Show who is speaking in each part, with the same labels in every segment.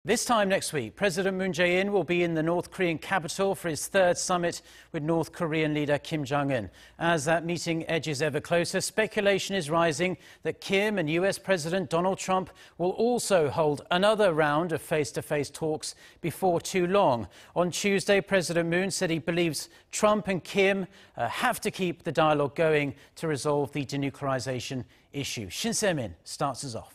Speaker 1: This time next week, President Moon Jae-in will be in the North Korean capital for his third summit with North Korean leader Kim Jong-un. As that meeting edges ever closer, speculation is rising that Kim and U.S. President Donald Trump will also hold another round of face-to-face talks before too long. On Tuesday, President Moon said he believes Trump and Kim have to keep the dialogue going to resolve the denuclearization issue. Shin Se-min starts us off.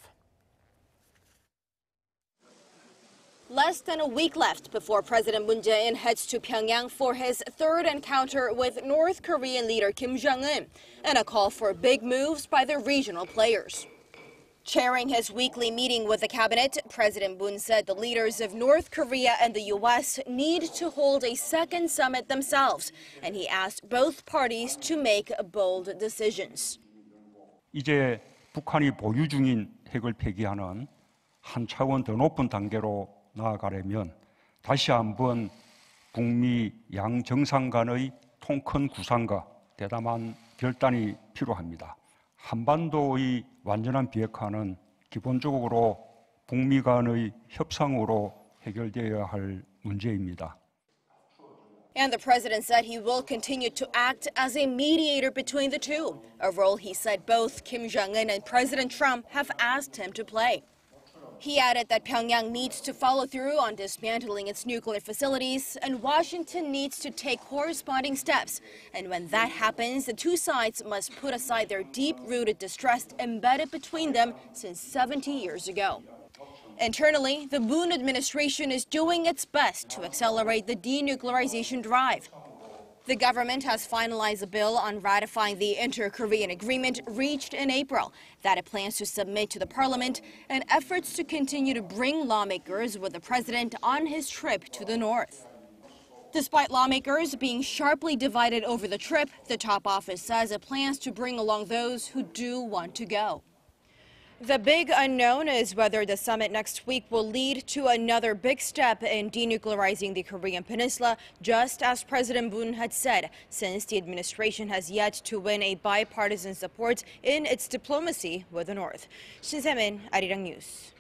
Speaker 2: Less than a week left before President Moon Jae-in heads to Pyongyang for his third encounter with North Korean leader Kim Jong-un, and a call for big moves by the regional players. Chairing his weekly meeting with the cabinet, President Moon said the leaders of North Korea and the U.S. need to hold a second summit themselves, and he asked both parties to make bold decisions.
Speaker 3: 이제 북한이 보유 중인 핵을 폐기하는 한 차원 더 높은 단계로 나아가려면 다시 한번 북미 양 정상 간의 통큰 구상과 대담한 결단이 필요합니다. 한반도의 완전한 비핵화는 기본적으로 북미 간의 협상으로 해결되어야 할 문제입니다.
Speaker 2: And the president said he will continue to act as a mediator between the two, a role he said both Kim Jong-un and President Trump have asked him to play. He added that Pyongyang needs to follow through on dismantling its nuclear facilities, and Washington needs to take corresponding steps. And when that happens, the two sides must put aside their deep-rooted distrust embedded between them since 70 years ago. Internally, the Moon administration is doing its best to accelerate the denuclearization drive. The government has finalized a bill on ratifying the inter-Korean agreement reached in April that it plans to submit to the parliament, and efforts to continue to bring lawmakers with the president on his trip to the north. Despite lawmakers being sharply divided over the trip, the top office says it plans to bring along those who do want to go. The big unknown is whether the summit next week will lead to another big step in denuclearizing the Korean peninsula, just as President Moon had said, since the administration has yet to win a bipartisan support in its diplomacy with the North. Shin Se-min, Arirang News.